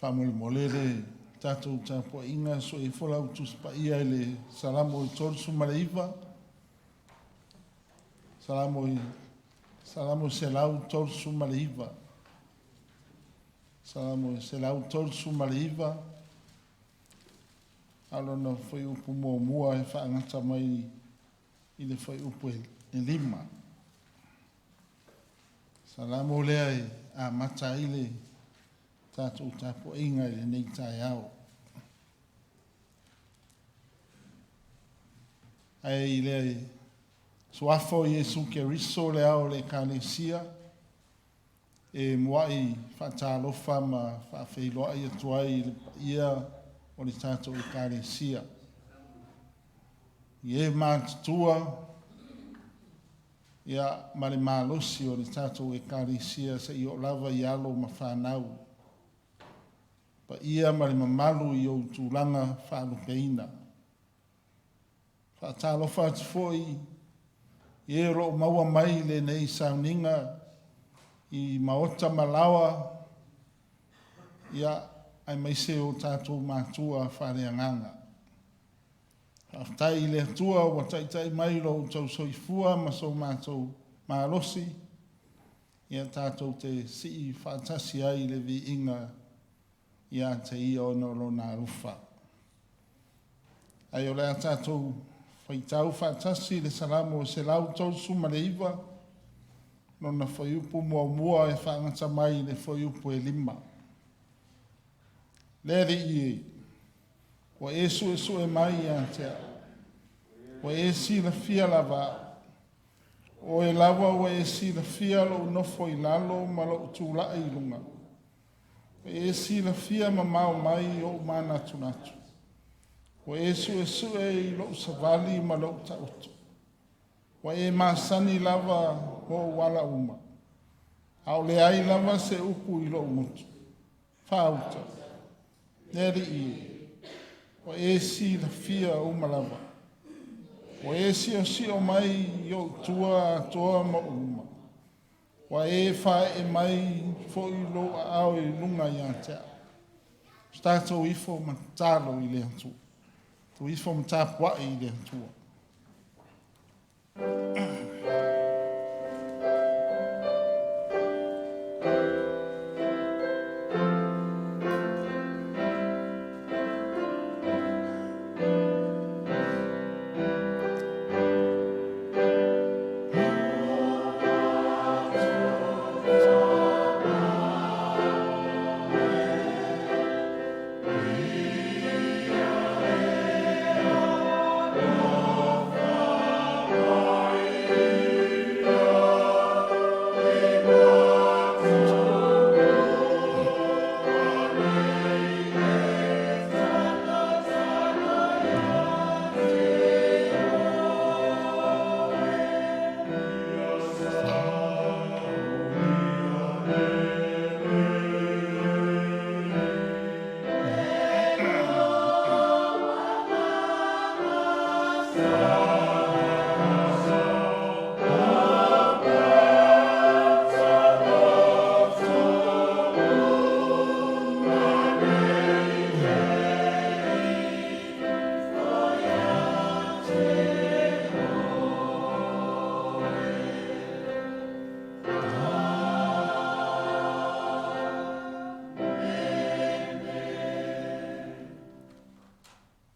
mulimuli le tatou tapuaʻiga so e folau tusipaia i le salamo i tolusu ma le iva salamo selau tolusu ma le iva salamo selau tolusu ma le iva alona foi upu muamua e faagata mai i le foi upu e lima salamo lea e amata ai le tatou tapuaʻiga i lenei taeao ae i lea e suafo Iesu Keriso le ao le ekalesia e mua'i faatalofa ma faafeiloaʻi atu ai le paia o le tatou ekalesia i e matutua ia ma le malosi o le tatou ekalesia seʻi o lava i alo ma fanau paia ma le mamalu i ou tulaga faalupeina faatalofa atu foʻi i e loo maua mai lenei sauniga i maota malawa ia ai maise o tatou matua faaleagaga faafetai i le atua ua taʻitaʻi mai lou tausoifua ma sou matou malosi ia tatou te siʻi faatasi ai le viiga ia te ia ona o lona alufa ai o lea tatou faitau faatasi le salamo o se lau tolusu ma le iva lona foi upu muamua e faagata mai le foi upu e lima le alii ua e suʻesuʻe mai iā te aʻo ua e silafia lava o e lava ua e silafia lou nofo i lalo ma loo tulaʻi i luga ua e silafia ma mao mai ou manatunatu ua e suʻesuʻe i loo savali ma loo taʻutu ua e masani lava mo wala uma a o leai lava se upu i loo motu faauta le alii ua e silafia uma lava ua e siosio mai i ou tua atoa ma uma ua e faaee mai foʻi lou aao i luga iā te aʻo tatou ifo ma tatalo i le atua tu ifo ma tapuaʻi i le atua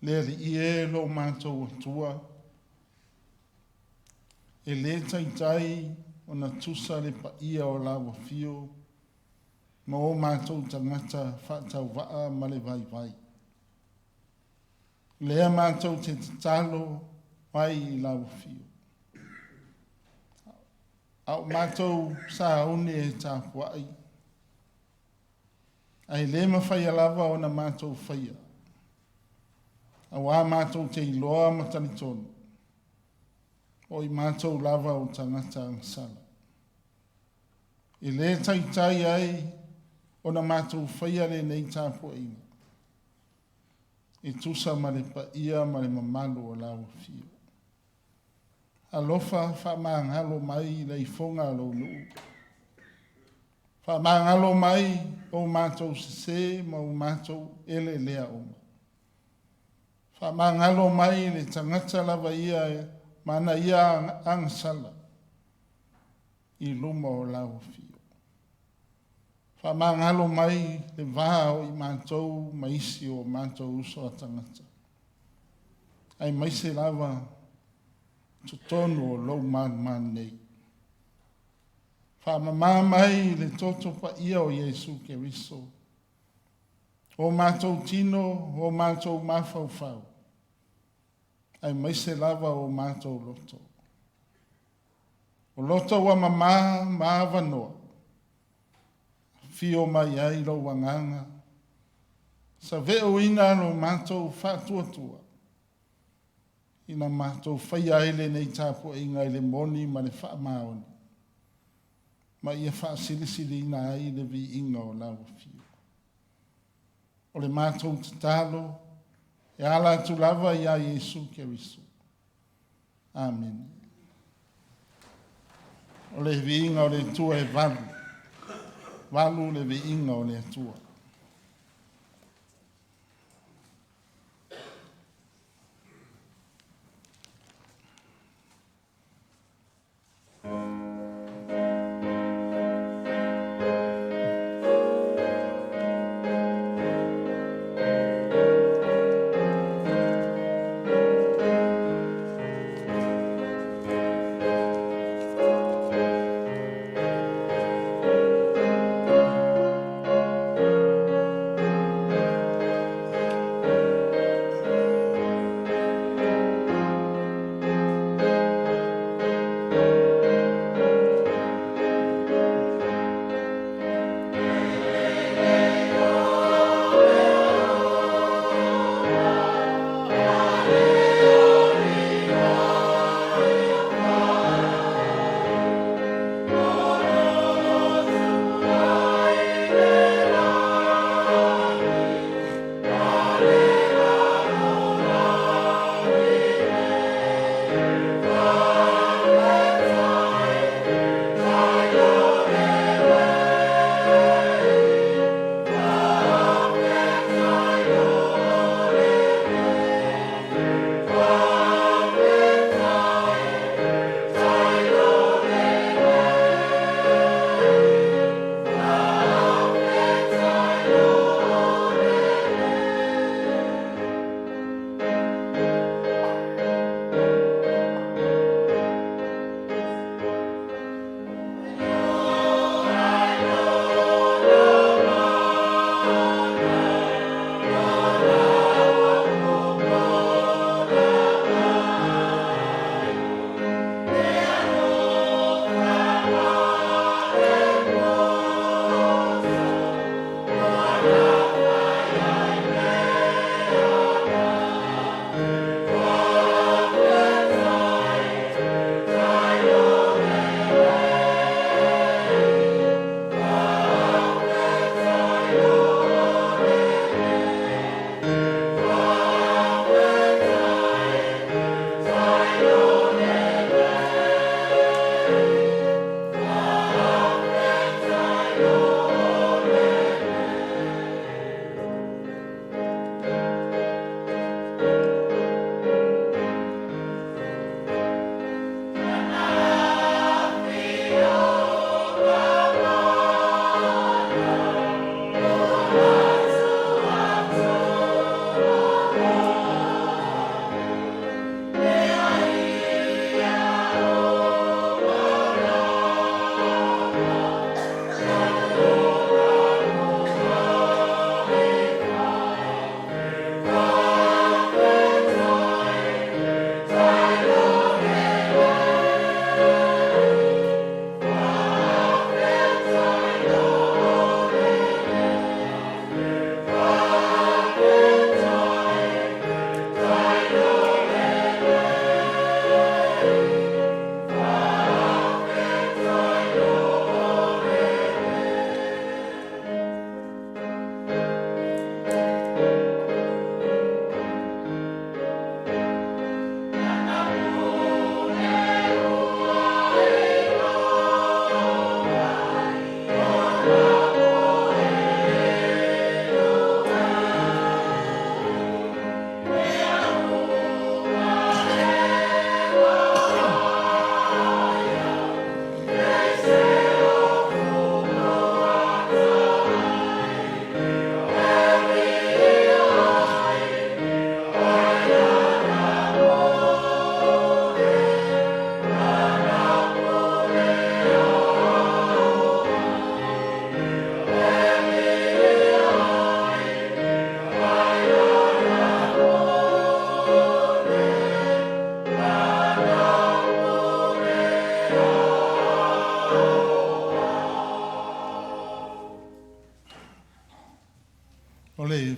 le alii e loo matou atua e lē taitai ona tusa le paia o lauafio ma o matou tagata faatauvaa ma le vaivai lea matou te tatalo ai i lauafio a o matou sauni e tapuaʻi ai lē mafaia lava ona matou faia auā matou te iloa ma talitonu o i matou lava o tagata agasala e lē taitai ai ona matou faia lenei tapuaʻiga e tusa ma le paia ma le mamalu o lauafio alofa faamagalo mai i le ifoga a lou nuu faamagalo mai o mātou se ma o mātou ele lea oma. Whamangalo mai le tangata lava ia e mana ia angasala I luma o lau fio. Whamangalo mai le vāo I mātou maisi o mātou uso a tangata. Ai maise lava tutonu o lou man nei. Whamamā mai le toto pa ia o Yesu Keriso. O mātou tino, o mātou mawhauwhau. Ai maise lava o mātou loto. O loto wa mamā maawanoa. Fio mai ai lo wanganga. Sa veo ina no mātou whatuatua. Ina mātou whaia ele nei tāpua inga ele moni ma le whaamaoni. Ma ia whaasilisili ina ai le vi inga o lawa fio. O le mātou tatalo, e ala tu lava ia Yesu Keriso. Amen. O le vi inga o le tua e valu. Valu le vi inga o le tua.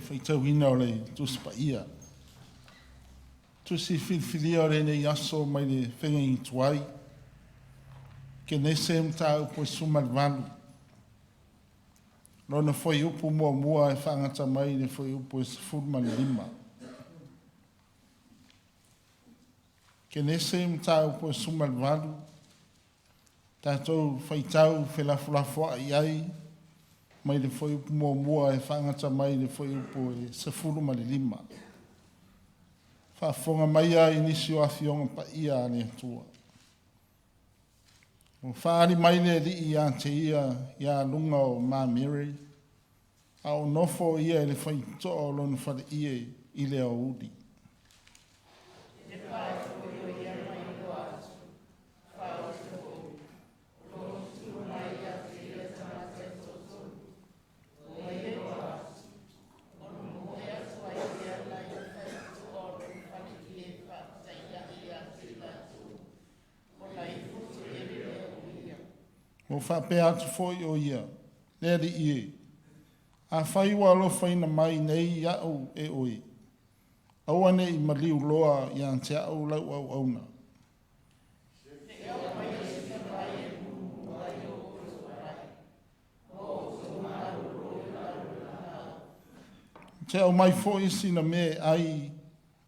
whaitauina o le tusi paia. Tusi filfilia o le nei aso mai le whengai tuai. Ke nese mtau po suma le valu. Lona foi upu mua e whangata mai le foi upu e sefurma le 5. Ke nese mtau po suma le valu. Tātou whaitau whelafulafoa i ai. Mai le foi upu mua e whangata mai le foi upu e sefurma le 5. Whafonga mai ai nisi o afionga pa ia le atua. O whaari mai le li i a te ia lunga o mā Mary. A o nofo ia e le whaitoa o lona whare ie i le au udi. O whape atu foi o ia, nere ie. A whai walo whaina mai nei au e oi. Aua nei maliu loa i an te au lau au auna. Te au mai foi sina me ai,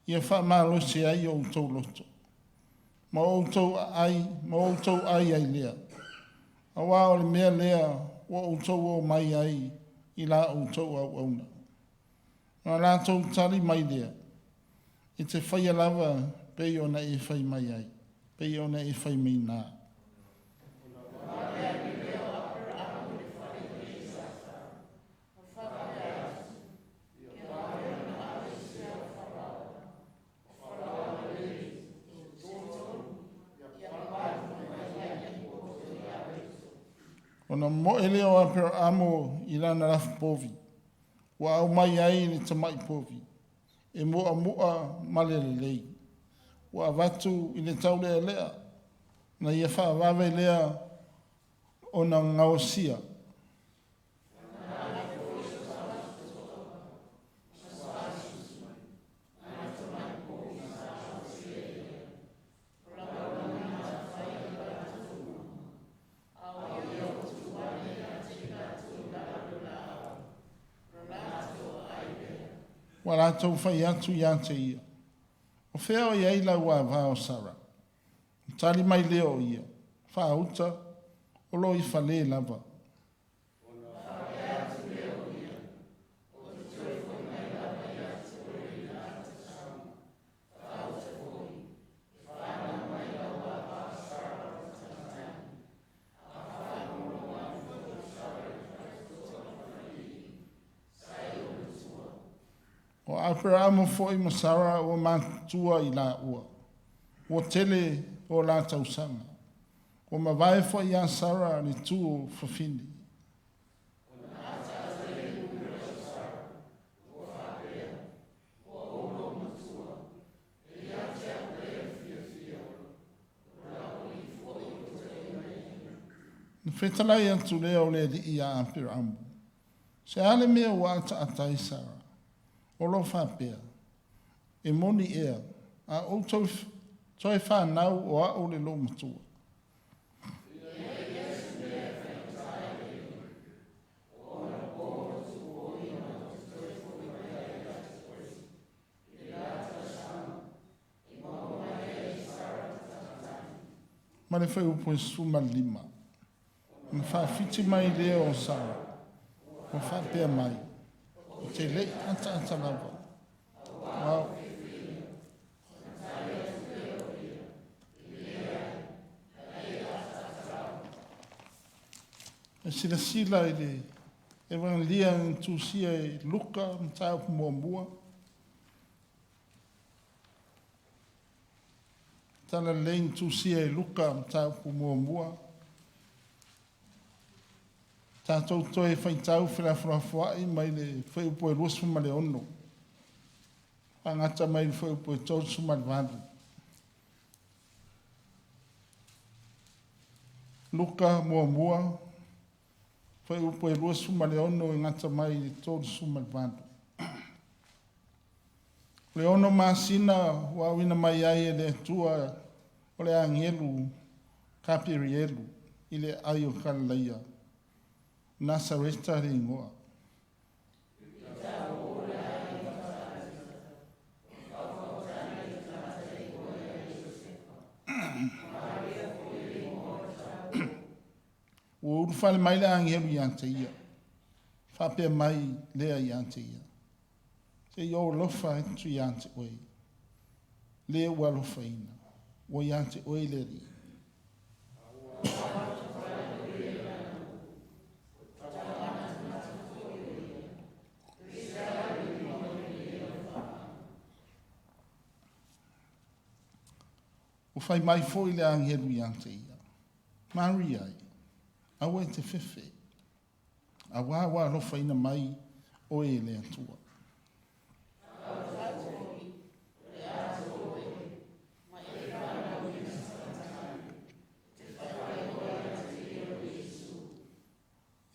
ia wha malosi ai o tau loto. Ma o tau ai ai lea. Awa o le mea lea wa o tau o mai ai i la o tau au auna. Nā la tau tari mai lea. I te whaia lava pei ona e whai mai ai. Pei ona e whai mai nā. Ona mo ele o apero amo i lana rafu povi. Wa au mai ai ni tamai povi. E mua malele lei. Wa vatu i le tau lea lea. Na ia wha wawe lea ona ngaosia. Wa rātou whai atu i ante ia. O whea o iei lau a vāo Sara. Tari mai leo ia. Wha uta, o lo i whale lava. O Abraham foi masara o matua i la ua. O tele o la tausanga. O mawai foi a Sara ni tu fafini. Whetalai atu leo le di i a Abraham. Se ale mea wa atai Sara. O lo whapea, e moni ea, a o toi whanau o a o le lo matua. Ma le whai upo e suma 5. Ma whawhiti mai leo o Sara, o whapea mai. Te le ata lava. Wow. E sila i le evangelia in tusia e luka mtau mua. Tala lein tusia e luka mtau mua. Tātou toi whaitau whirawhrawhai mai le whaiupo e rosu ma le ono. Whangata mai le whaiupo e tausu ma le vādu. Luka mua, whaiupo e rosu ma le ono e ngata mai le tausu ma le vādu. Le ono masina wa wina mai ai e le tua o le angelu kapirielu i le aio kalalaia. Nasareta ri ingoa. O urufale mai le angelu i ante ia. Whapea mai lea i ante ia. Se yo lofa tu i ante oe. Lea ua lofa ina. O i ante oe le ri. O fai mai fo i le angelu i ante ia. Maria ai. Awa e te fefe. Awa wa lofa ina mai oe le atua.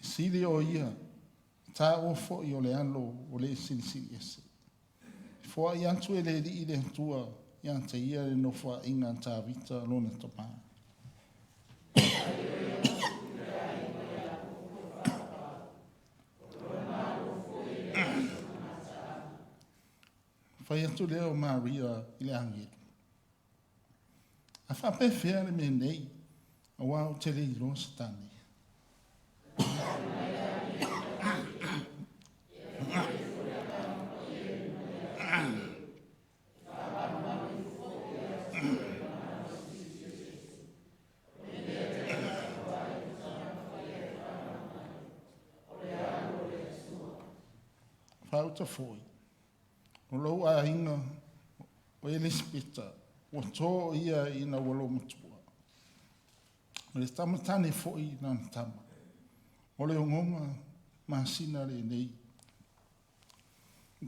Sili o ia. Ta o fo i o le alo o le sili ese. Fo i antu e le li i le atua i ante ia le no fa inga ta vita lona tumau. Fai atu leo Maria i le angelu. A wha pe fea le me nei, a wau te le ilo satane. Whauta foi. O lau a inga o Elisabeta, o tō ia i na walo matua. O le tamatane foi na tama. O le ongonga masina le nei.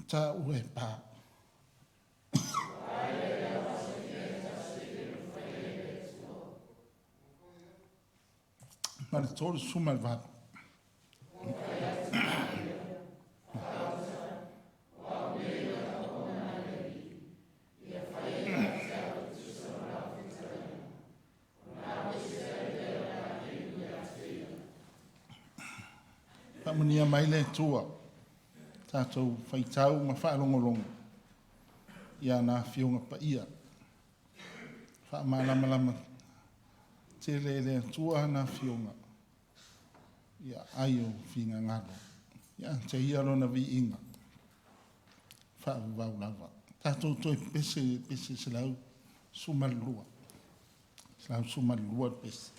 Ta ue pā. Ma le tōru suma le vāpu. Pamunia mai le tua. Tātou whaitau ma whaalongolongo. Ia nā whionga pa ia. Whaamalama te le tua nā whionga. Ia aio whinga ngaro. Ia te ia rona vi inga. Whaavau lava. Tātou toi pese se lau sumalua. Se lau sumalua pese.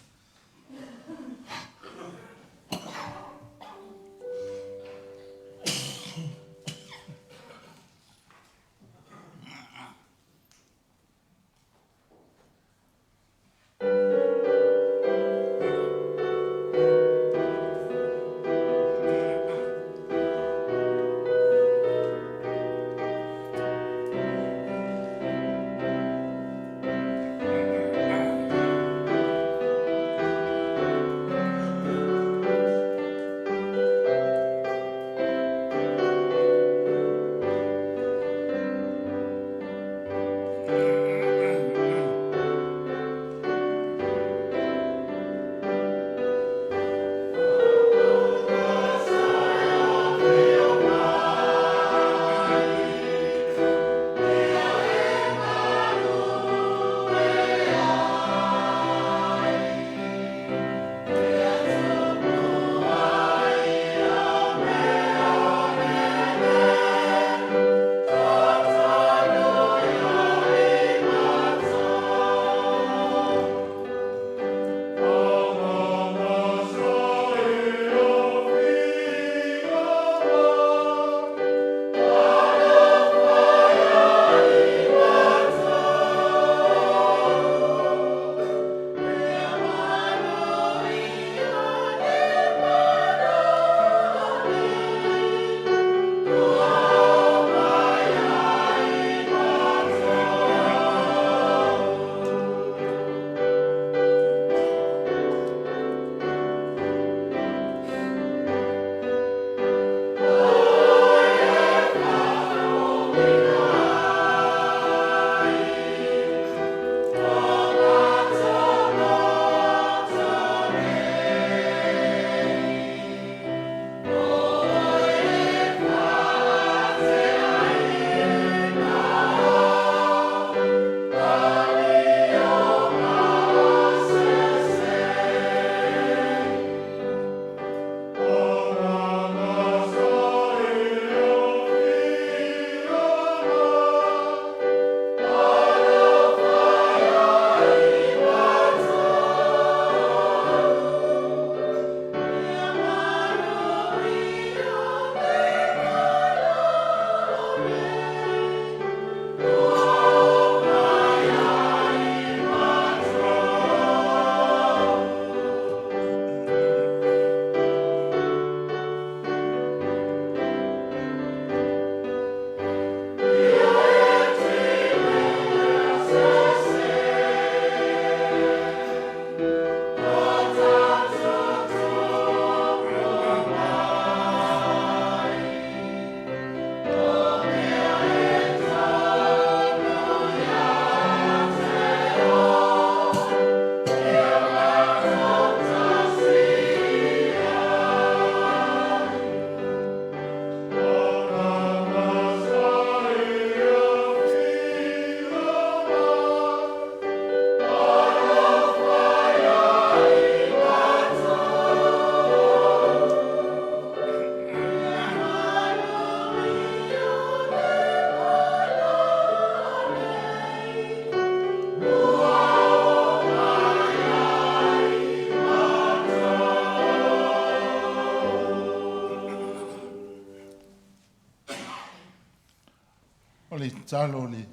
talo le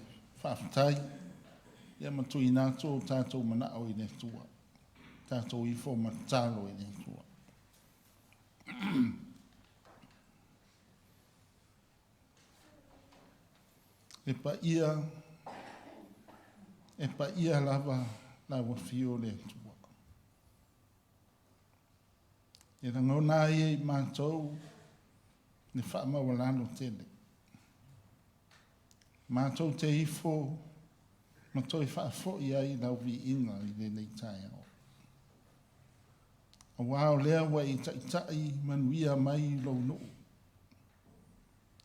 whaafitai. Ia matui nātou tātou mana o i ne tua. Tātou i fo matalo i ne tua. E pa ia lava lawa fio le tua. E rangona i mātou ne whaamawalano tele. Mātou te ifo ma toi whaafo i ai lau vi inga i le nei tai au. A wao lea wa i taitai manuia mai lau no.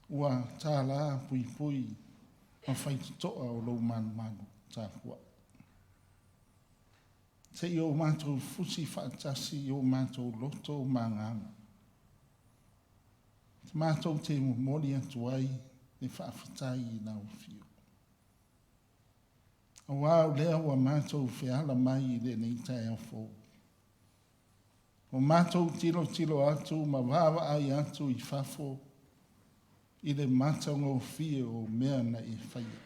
Ua tā la pui pui ma whaitutoa o lau manu tā kua. Te i o mātou fusi whaatasi i o mātou loto manganga. Te mātou te mori atu ai ne whaafitai i nau fio. A wao lea wa mātou whiala mai i le nei tai au fōu. O mātou tilo atu ma wawa ai atu i whafo i le mātaunga o fie o mea na e whaia.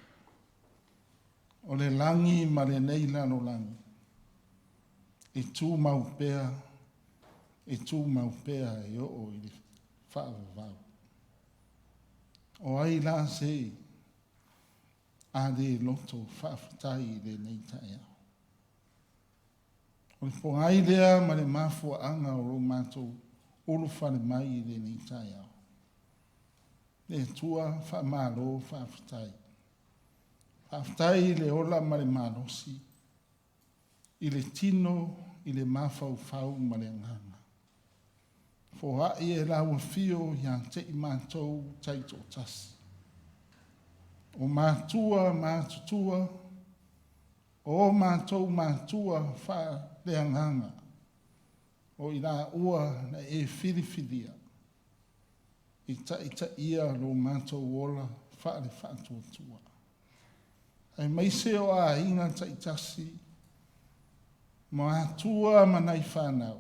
O le langi ma le nei lano langi. E tumau pea e o i le whaavavau. O ai la se a le loto whaafitai i le nei tai au. O le pongai lea ma le mafua anga o lo mātou ulu whare mai i le nei tai au. Le tua whaamalo whaafitai. Whaafitai le ola ma le malosi. I le tino i le mafau fau ma le nganga. Fōhai e lawa fio ia te i mātou taito tasi. O mātua, o mātua wha leanganga. O i nā ua na e whiriwhiria. I ta ia lo mātou ola wha le whātua. Ai maise o a inga taitasi. Mātua manai whanau.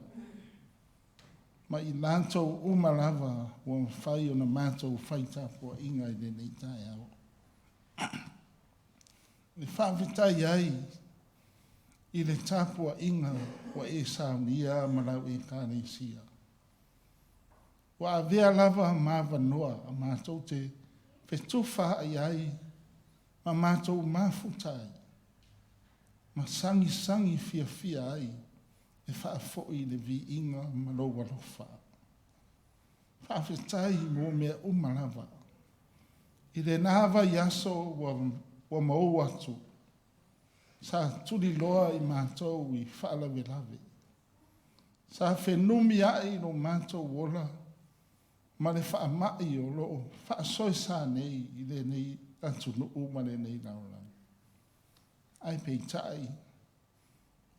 Ma i lātou umalava o whai o na mātou whaitapua inga i le nei tai au. Le whaavitai ai i le tapua inga o e saunia malau e kānesia. Wa avea lava māwa noa a mātou te whetuwha ai ma mātou mafutai. Ma sangi fia ai e whaafoi le vi inga malo walofa. Whaafetai mo mea umalava. I le nāwa yaso wa mau atu. Sa tuli loa i mātou i whaalawe lawe. Sa whenumi ai no mātou wola. Ma le whaamai o loo. Whaasoe sa nei i le nei atu nuu ma le nei naulang. Ai peitai.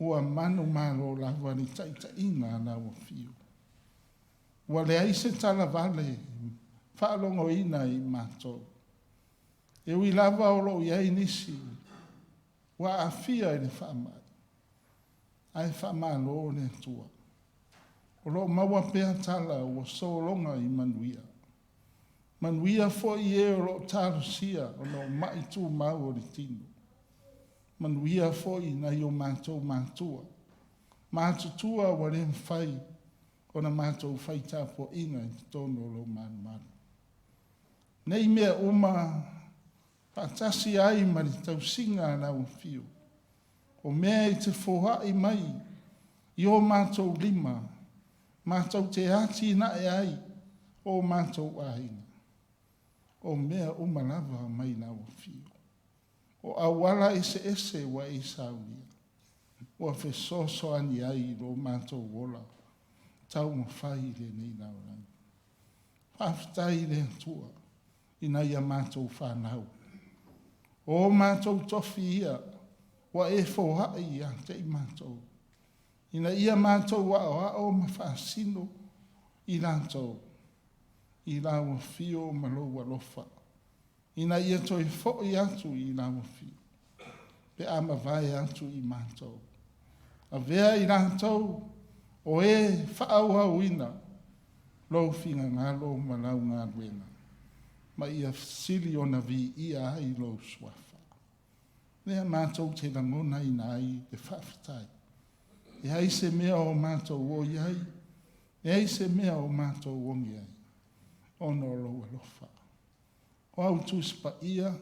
Ua manu malo lawa ni taitaiina na wa fio. Ua le aise tala vale. Whaalongo ina i mātou. E ui lava o lo iai nisi. Wa afia i le whaamai. Ai whaamalo le tua. O lo maua pea tala o solonga i manuia. Manuia fo i e o lo talo sia o lo mai tumau o le tino. Manuia fo i na i o mātou mātua. Mātutua wa le mwhai o na mātou whai tāpo inga i tono lo manu. Nei mea uma patasi ai ma le tausinga na o fio. O mea i te whohai mai i o mātou lima. Mātou te ati na e ai o mātou ahina. O mea umalava mai na o fio. O awala ese wa e saunia. O a whesoso ani ai lo mātou wola. Taumafai le nei naurangi. Whaafitai le atua. Ina ia mātou whanau. O mātou tofi ia. Wa e whohai ia te i mātou. Ina ia mātou wa o ma whaasino i lātou. I lawa fio malowa lofa. Ina ia toi fo'i atu i lawa fio. Pe ama vai atu i mātou. A vea i lātou o e whaau ina. Lo finga ngalo malau ngā ruena. ma ia sili o na viia ai lo suafa. Lea mātou te langona i nai te whawhitai. E hai se mea o mātou o iai, e hai se mea o mātou o ngiai. Ono lo alofa. O au tūspa ia,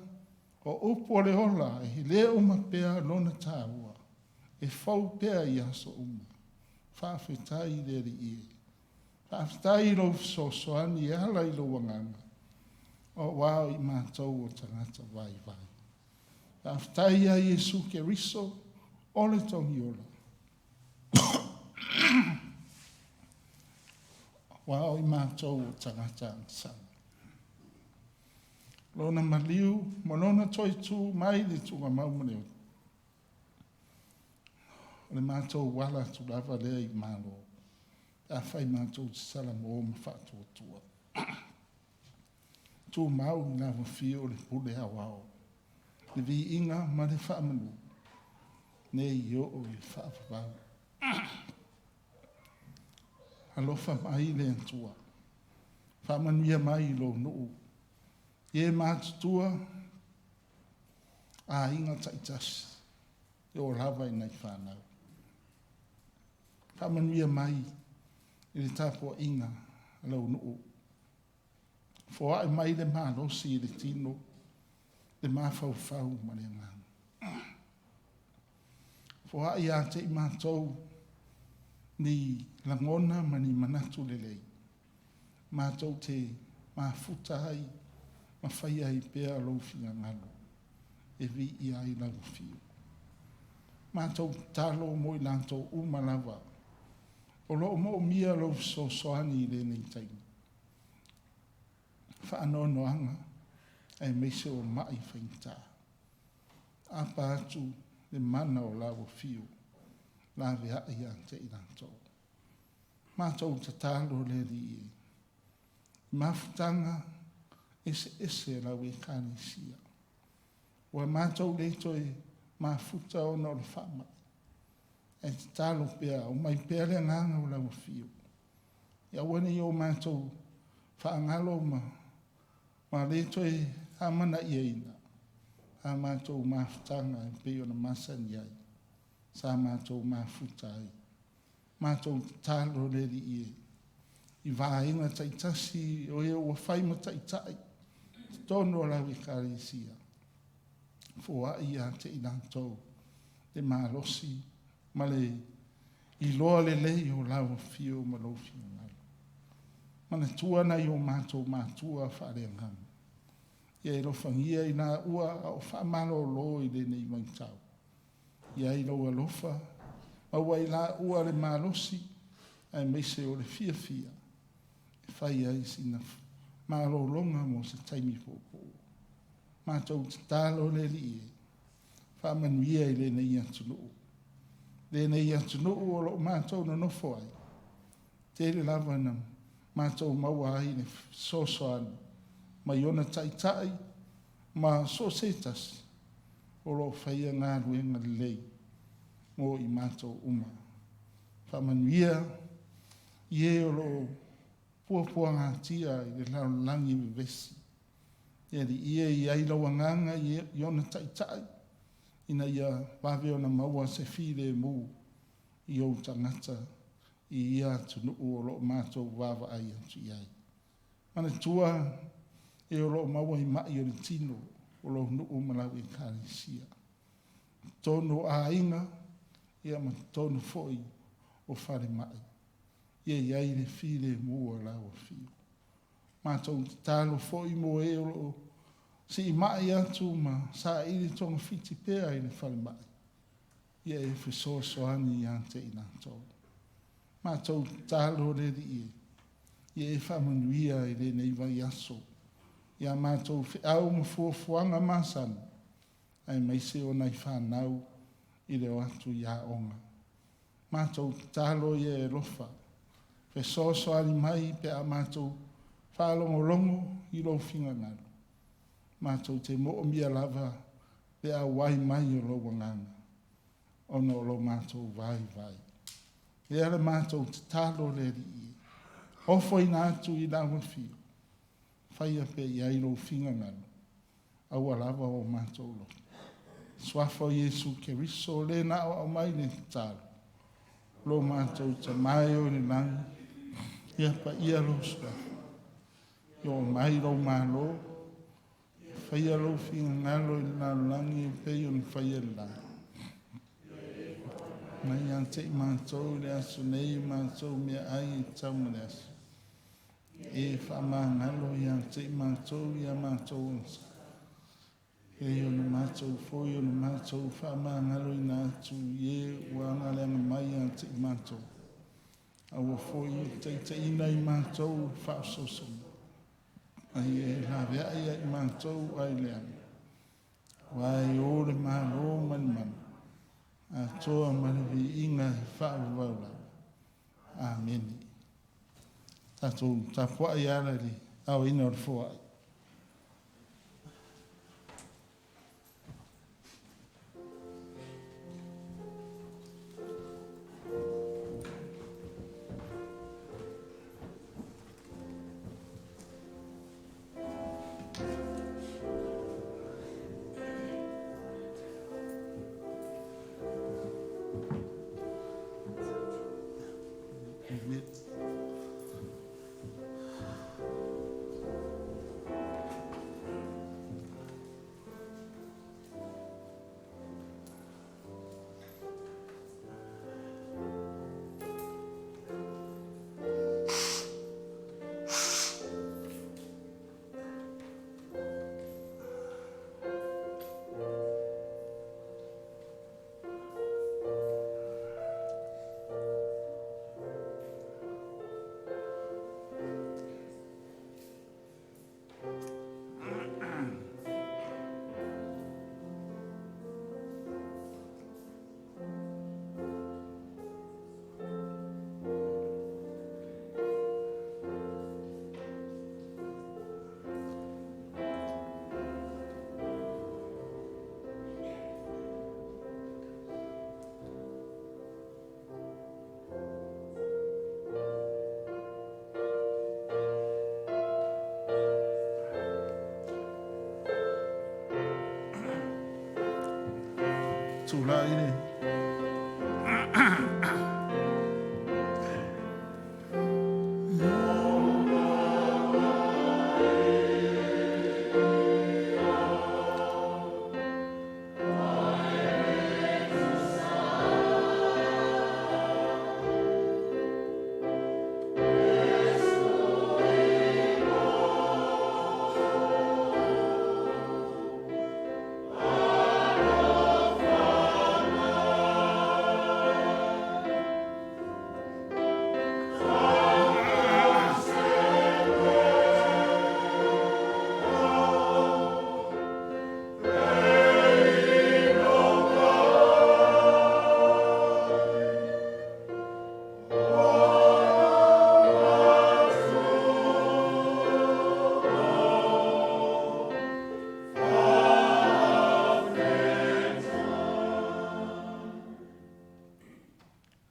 o upo le ola, e le uma pea lona tāua. E fau pea i aso uma. Whawhitai leri ie. Whawhitai lo sosoani e hala i lo wanganga. O wao i mātou o tangata vai vai. Whawhitai a Yesu ke riso, ole tongi ola. Wao i mātou o tangata ansana. Lona maliu, malona toi tū, mai le tunga maumaneo. Le mātou wala tu lava lea i mālo. A whai mātou te sala mo ma whātua tua. Tumau i lava fio le pule aoao. Le vi inga ma le whaamanu. Ne i o i whaapapau. Alofa mai le antua. Whaamanuia mai lo nuu. Ie mātutua. A inga taitasi. E o lava i nei whanau. Whaamanuia mai. I le tāpua inga. Alo nuu. Fua e mai le malosi i le tino. Le mawhau ma le ngāna. Fua i a te i mātou. Ni langona ma ni manatu le lei. Mātou te mafuta ai. Ma whai ai pēa louwhinga ngalo. E vi i ai lau fio. Mātou talo mo i lantou umalawa. O lo mo mia lo so soani le nei taini. Whaanono anga. Ai meise o mai whainta. Apa atu le mana o lau fio. La vea i ante i lantou. Mātou te talo le li e. Mafutanga ese lau e kāne sia. Wa mātou le toi mafuta o no le whama. E te talo pēa, o mai pēa le nganga o lau fio. Ia wane i o mātou whaangalo ma le toi hamana i eina. Ha mātou mafutanga e pēo na masani ai. Sa mātou mafuta ai. Mātou talo le li e. I vāinga taitasi o e o whaima taitai. Tono la wikari sia. Fua i a te inantou. Le malosi. Ma le iloa le lei o lau fio malosi. Mana tua na i o mātou matua whareangam. Ia i rofangia i nā ua o whamalo lo i le nei maitau. Ia i loa lofa. Maua i la ua le malosi. Ai meise o le fia fia. Whai ai sina malo longa mo se taimi popo. Mātou te talo le li e. Whamanuia i le nei atunuu. Le nei atunuu o lo mātou na nofo ai. Te le lava na mātou maua ai ne sosoani. Ma iona taitai. Ma sosetas. O lo whaia ngā ruenga lei. Mo i mātou uma. Whamanuia. Ie o lo pua ngā tia i le langi me vesi. Ia li ia i ailawa nganga i ona taitai. Ina ia wawe ona maua se while mu i o tangata i ia tunu o lo mātou wawa ai atu iai. Mana tua e o lo maua i mai o le tino o lo nuu malau i kāresia. Tono a inga ia ma tono foi o whare mai. Ia iai le while mua lau fio. Mātou tālo foi mo e o si i mai atu ma sa ili tonga whiti pēa i le whare mai. Ia e whiso soani i ante i nātou. Mātou tālo le li e. Ia e whamanuia i le nei vai aso. Ia mātou au ma fuafuanga māsana. Ai meise o nei whanau i le o atu i a onga. Mātou tālo ia e lofa. Fe soso ali mai pe a mātou whālongo longo i lo whinga ngaro. Mātou te mo mia lava pe a wai mai o lo wanganga. Ono lo mātou vai vai. E ala mātou te tālo le ri i. Ofo i nātu i nāwa fio. whaia pe iai lo finga ngano. Au alava o mātou lo. Swafa o Yesu Keriso le na o mai le tālu. Lo mātou ta mai o le langi. Ia pa ia lo swafa. Yo mai lo malo. Whaia lo finga ngalo i na langi o pei o ni whaia le langi. Mai ante i mātou le aso nei mātou mea ai i tauma le aso. E whaama ngalo i ante i mātou i a mātou onsa. E o na mātou foi o na mātou whaama ngalo i nā atu i e wanga leanga mai ante i mātou. Aua foi i Taitaiina i mātou whaasosama. Ai e la vea i mātou ai leanga. Wai o le mālo mani mani. Atoa maravi inga whaavaula. Amen. Tatou tapua i ara li. Au ina o fua. Tulaile.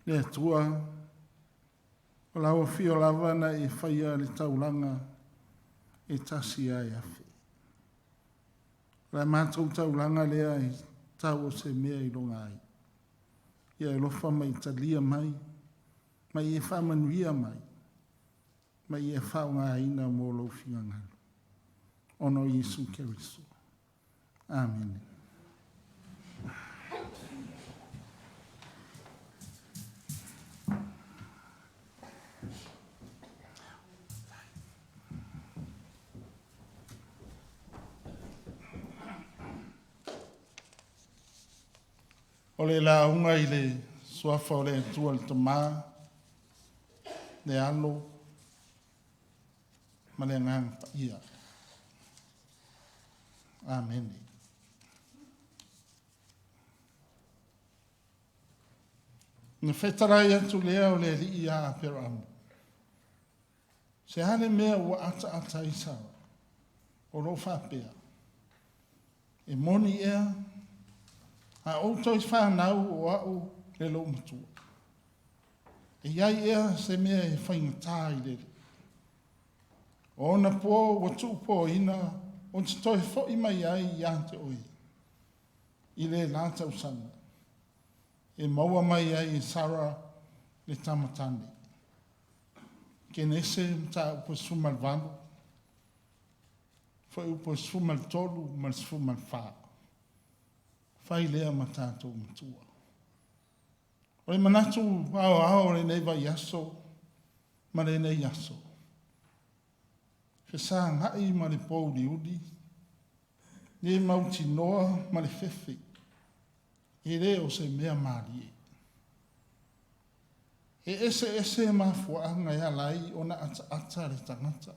Le atua, o lawa fio lava na e whaia le taulanga e tasi ai afi. La mātou taulanga lea e tau o se mea i longa ai. Ia e lofa mai talia mai, mai e whamanuia mai, mai e whaunga aina mō lo whiangalo. Ono Yesu Keriso. Amen. O le launga i le suafa o le tua le tamā, le alo, ma le ngang ia. Amen. Na whetarai atu lea o le li ia a pero amu. Se hane mea ua ata i sawa, o lo whapea. E moni ea, a outou i whanau o au le lo matua. E iai ea se mea e whainga tāi lere. O na po wa tu po ina o te toi fo i mai ai i ante oi. I le lata usanga. E maua mai ai i Sara le tamatani. Ke nese mta upo suma le valu. Fo upo suma le tolu ma le suma le faa. Fai lea matatou matua. O le manatu ao le nei vai aso ma le nei aso. Fesa ngai ma le pou li udi. Ne mauti noa ma le fefe. E le o se mea marie. E ese ma fuanga ya lai o na ata le tangata.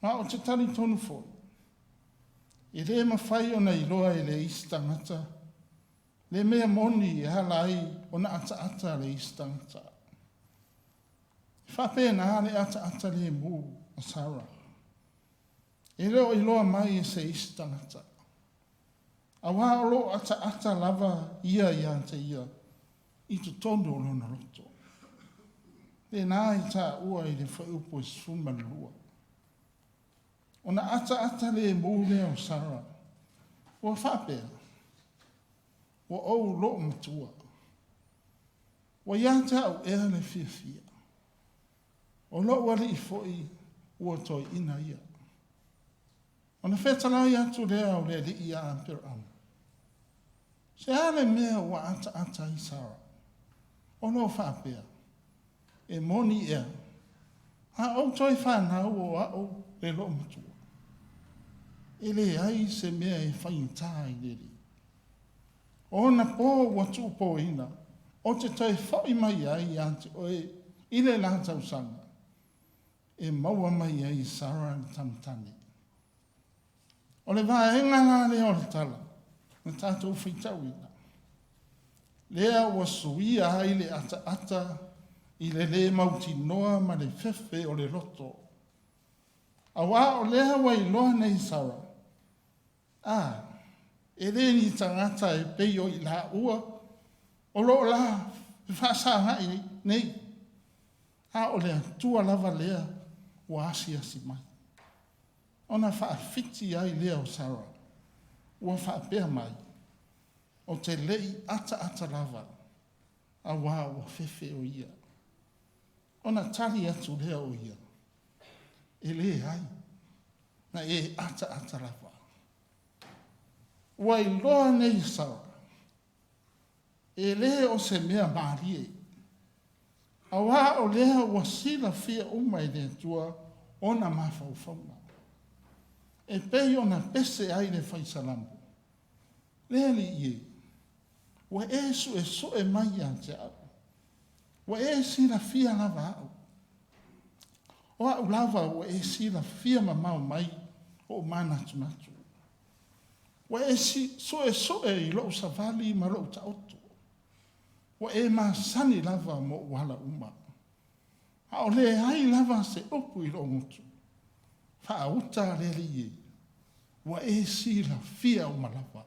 Ma o te tali tonu fo. E le ma fai o na iloa e le isi tangata. Le mea moni e halai o na ata le isi tangata. Whape na le ata le mu a Sara. E leo iloa mai e se isi tangata. A wā lo ata lava ia te ia. I tu tondo o lona roto. Le nā i tā ua i le whaupo i sfuma lua. O na ata le mu leo Sara. Ua whapea. Ua ou lo matua. Ua ia te au ea le fia. O lo wali i foi ua toi ina ia. O na whetala i atu lea o le li ia ampere amu. Se ale mea ua ata i Sara. O lo whapea. E moni ea. Ha au toi whanau o au le lo matua. E le ai se mea e whainta i leri. O na po watu po ina. O te toi whai mai ai ante oe i le lata usanga. E maua mai ai Sara na tamtani. O le vaenga la le o le tala. Na tātou whitau ina. Lea ua suia ai le ata i le mauti noa ma le fefe o le roto. A wā o lea wa i loa nei Sara. E le ni tangata e peio i la ua. O lo la whasa ngai nei. O lea tua lava lea ua asi mai. Ona wha fiti ai lea o Sara. Ua wha pēr mai. O te lei ata lava. A wā ua fefe o ia. Ona tali atu lea o ia. E le ai. Na e ata lava. Ua i loa nei Sara. E le o se mea marie. A wā o lea ua sila fia umai le tua ona mawhauwhaunga. E pei ona pese ai le whaisalamu. Le li ie. Ua e so e mai a te au. Ua e sila fia lava au. O au lava ua e sila fia mamau mai o mana tunatu. Ua e so e i loo savali ma loo ta oto. Ua e masani lava mo wala uma. A o le ai lava se opu i loo ngutu. Wha uta le li ie. Ua e sila fia o malava.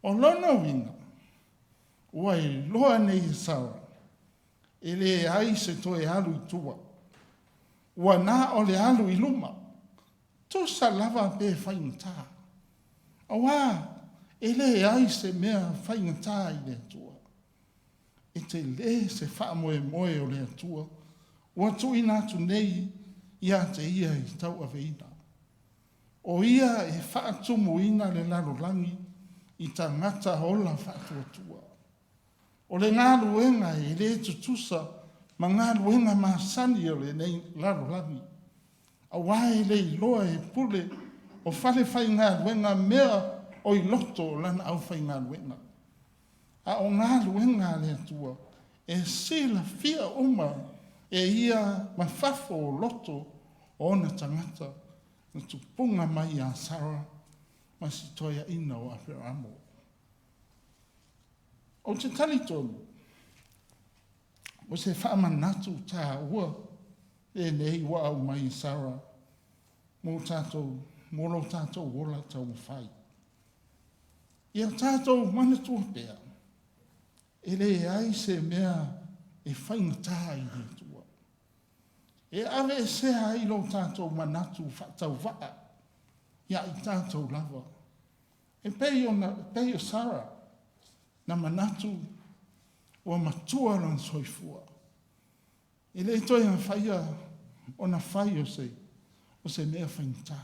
O lona winga, ua i loa nei Sara, e le ai se toe alu i tua. Ua nā o le alu i luma, tosa lava pe whaingata. A wā, e le ai se mea whaingata i le tua. E te le se wha moe o le tua, ua tui nātu nei ia te ia i tau aveina. O ia e wha atumu ina le larolangi, i ta ngata hola whatuatua. O le ngā luenga e le tutusa, ma ngā luenga masani o le nei larolangi. A wae le iloa e pule o whale whai ngā luenga mea o i loto lana au whai ngā luenga. A o ngā luenga le atua, e sila fia uma e ia mawhafo o loto o na tangata na tupunga mai a Sara ma si toia ina o Abramo. O te talitonu, o se whaamanatu tā ua, e nei wa au mai Sara, mō lo tātou wola taumafai. Ia tātou manatua pēr, e le ai se mea e whaingatā i le tua. E ave e sea ai lo tātou manatu whaatau waa. Ia i tātou lava. E pei o Sara. Na manatu o matua lan soifua. E le toi na whaia o na whai o se mea whainta.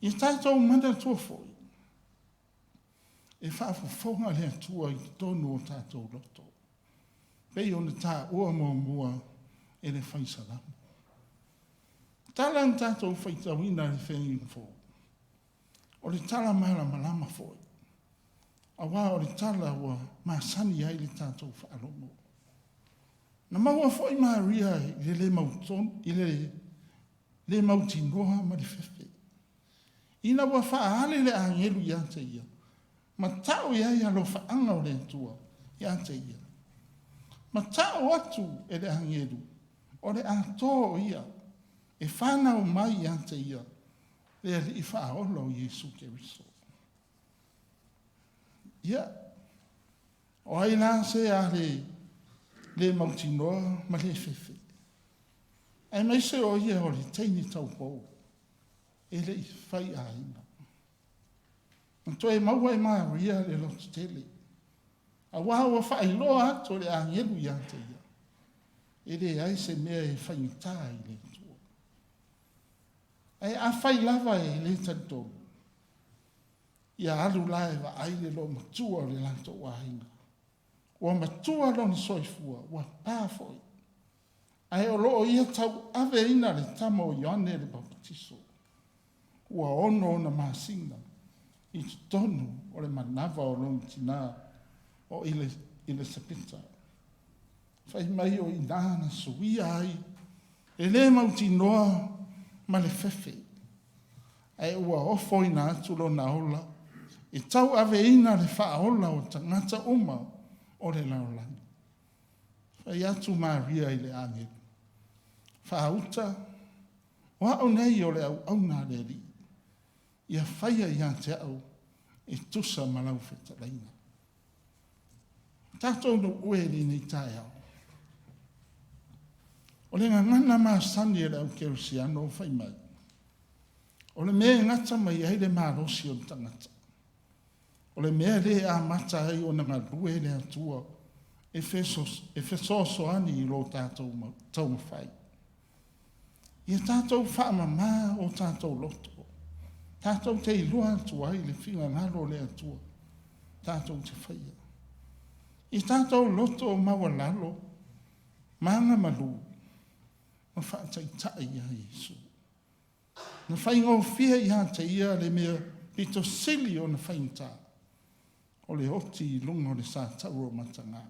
I tātou mana tua foi. E whaafofonga lea tua i tonu o tātou loto. Pei o na tā ua mua e le whaisalamu. Tala ang tātou whaitawina le whengi fo. O le tala mara malama foi. Awa o le tala ua maasani ai le tātou whaalomo. Na maua foi Maria i le mauton, i le mautinoa ma le fefe. Ina ua whaale le angelu i ate ia. Ma tau ia ia lo whaanga o le tua i ate ia. Ma tau atu e le angelu. O le atoa ia. E whanau mai i ate ia. Le i whaolo Jesu Keriso. Ia. O ai la se a le mautinoa ma le fefe. Ai mai se o ia o le teini tau pou. E le i whai aina. Nto e maua e Maria le lotu tele. A wawa whai loa ato le angelu i ate ia. E le ai se mea e whainta i le tua. Ai a whai lava e le tantou. Ia alu laewa ai le lo matua le lanto wahinga. Ua matua lo na soifua, ua pāfoi. Ai o loo ia tau ave ina le tama o Ioane le baptiso. Ua ono na masina. I tonu o le manava o lo tina o ile sepita. Fai mai o inana suia ai. E le mautinoa ma le fefe. Ai ua ofo ina atu lo na ola. E tau ave ina le whaola o tangata uma o le laolani. Fai atu Maria i le angelu. Whaauta, wa au nei o le au nā le ri. Ia whaia i ante au e tusa malau whetalaina. Tātou no ue li nei tae au. O le ngana maa sani e le au kerusiano o whai mai. O le mea ngata mai ai le malosi o tangata. O le mea le a mata ai o na Galue le atua e fesoso ani i lo tātou taumafai. Ia tātou whaamama o tātou loto. Tātou te ilua atua i le whina ngalo le atua. Tātou te whaia. I tātou loto o maua lalo, maanga malu, ma whaataitai a Jesu. Na whaingo fia i hata ia le mea pito sili o na whainta. O le oti i lunga o le sa tau o matanga.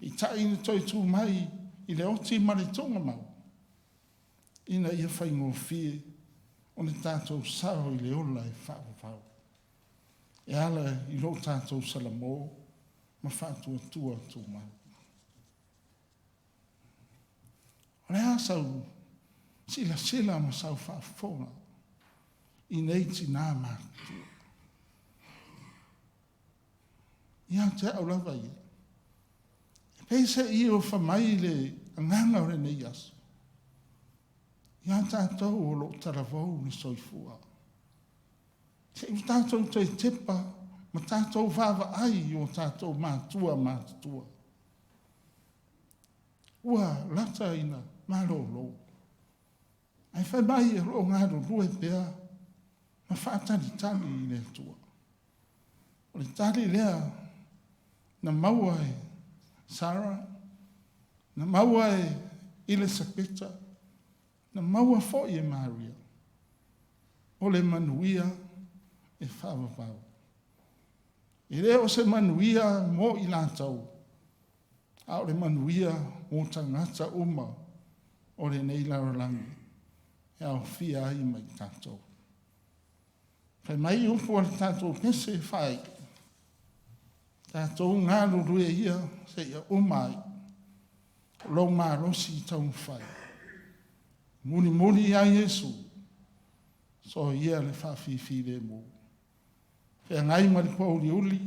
I tai ni toi tū mai i le oti maritonga mau. Ina ia whaingo fia o le tātou sao i le ola e whaafau. E ala i lo tātou salamo ma whaatua tua tū mau. O le asau sila ma sau whaafona i nei tina mātua. Ia te au lava ia. Peisa i o whamai le anganga o re nei aso. Ia tātou o lo taravou ni soifua. Te i tātou te tepa, ma tātou vava ai o tātou matua. Ua lata ina malolo. Ai whai mai e lo ngaro lue pea, ma whaatani i le tua. O le tali lea, na maua e Sara, na maua e Elisabeta, na maua fo'i e Maria. O le manuia e whaavavau. E le o se manuia mo i lātau. A o le manuia mo tangata uma o le nei larolangi. E au fia ai mai tātou. Whai mai upo al tātou pese whai. Tātou ngā lurue ia seia umai. Lo malosi taumafai. Mulimuli a Jesu. So ia le whawhiwhi le mo. Whea ngai ma le pauli uli.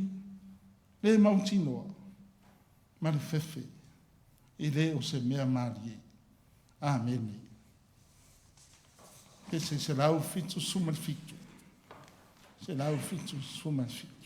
Le mautinoa. Ma le fefe. I le o se mea marie. Amen. Ke se lau fitu suma fitu. Se lau fitu suma fitu.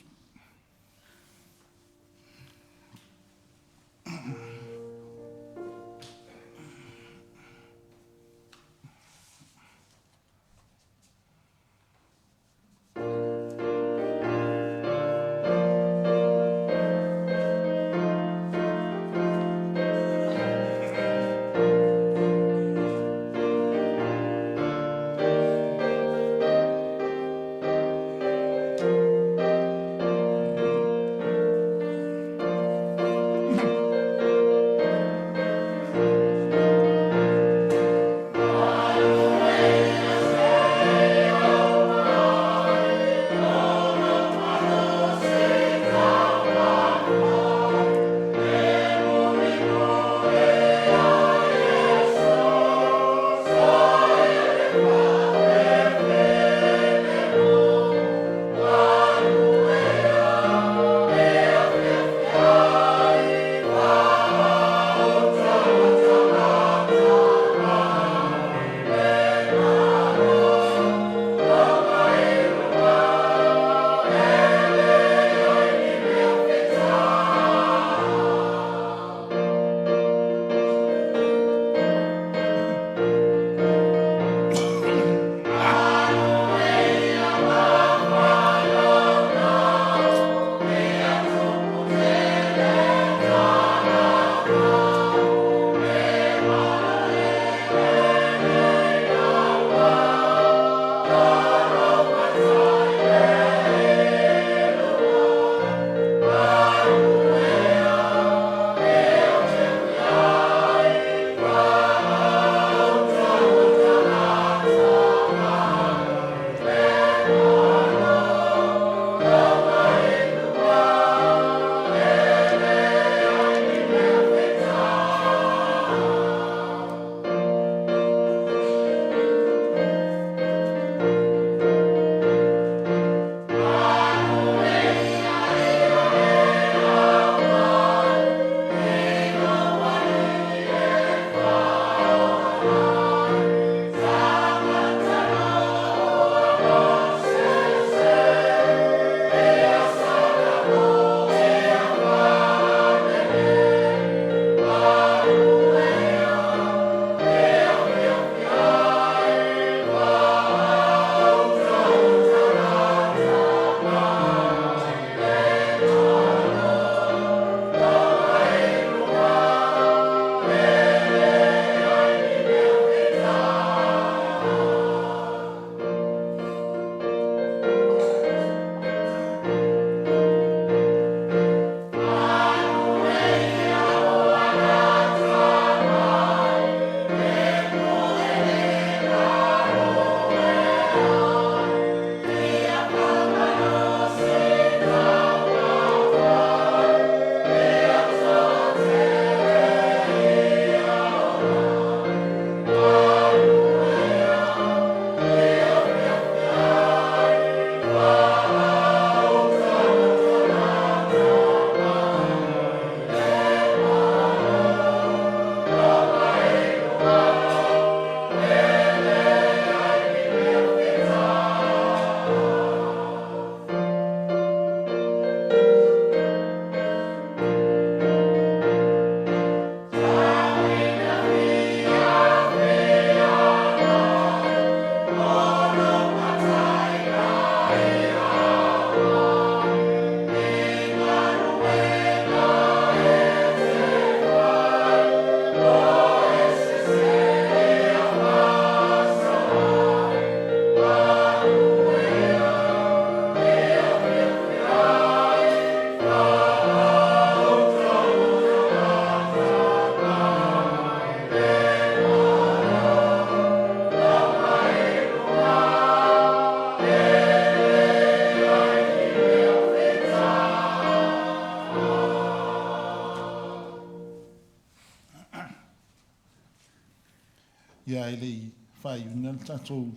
ia ele i whaiuna le tatou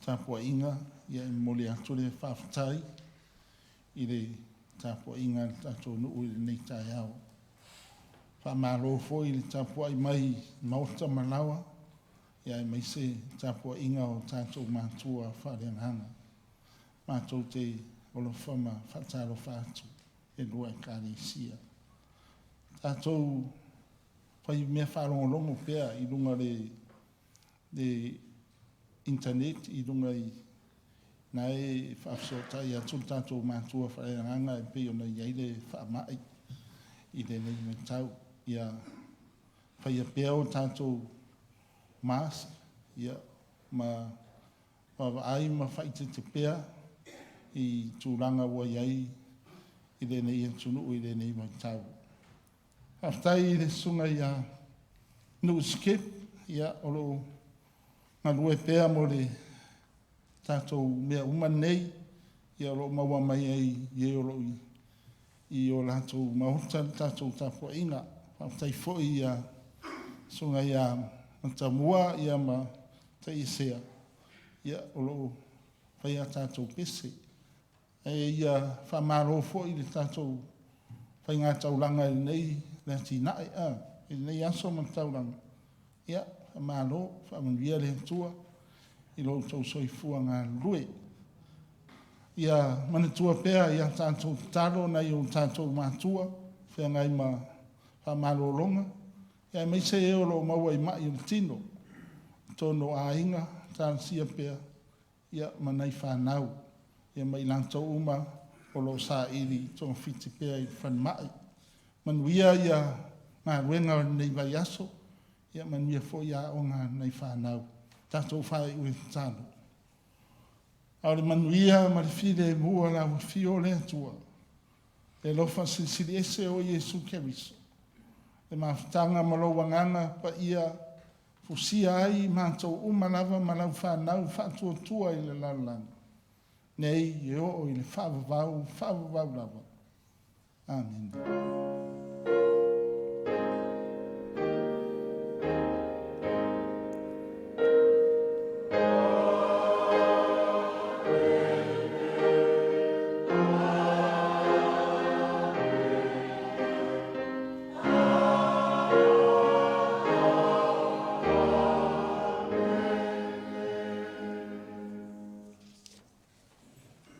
tapua inga, ia i mole atu le whawhatai, i le tapua inga le tatou nuu i nei tai au. whamaro fo i le tapua i mai maota malawa, ia e mai se tapua inga o tātou matua whareanganga. Mātou te olo whama whataro whātu e lua e kāresia. Tātou whai mea wharongolongo pēr i runga le internet, i runga i na e whaasotai atu tātou matua whareanganga e peo na iei le whaamai i le nei me tau. Ia whai a pēo tātou mask, ia ma ai ma whaite te pēr i tūranga ua iei i le nei atunu i le nei me tau. Haftai i le sunga ia nu skip, ia olo ngalue pēr mo le tātou mea uman nei, ia olo maua mai ei, ia olo i o lātou mahota tātou tāpua inga. Haftai fo ia sunga ia matamua, ia ma taisea, ia olo whai a tātou pese. E ia whamaro fo i le tātou whai ngā tauranga i nei, le tinae i nei aso ma tauranga. Ia, whamaro, whamanuia le tua, i lo tau soifua ngā lue. Ia manatua pēr ia tātou taro nei o tātou matua, whea ngai ma whamaro longa. Ia mai se e olo maua i mai o tino, tono a inga, tāsia pēr, ia manai whanau. Ia mai lantou uma o lo sa iri tonga fiti pēr i whanmai. Manuia ia ngā ruenga nei vai aso, ia manuia fo ia o ngā nei whanau. Tātou whai ue tānu. Aore manuia ma le file mua la fio le atua. Le lofa sili ese o Jesu Keriso. Le mawhitanga malo wanganga pa ia fusia ai mātou umalava malau whanau whatua tua i le lalanga. Nei, e o i le whavavau lava. Amen.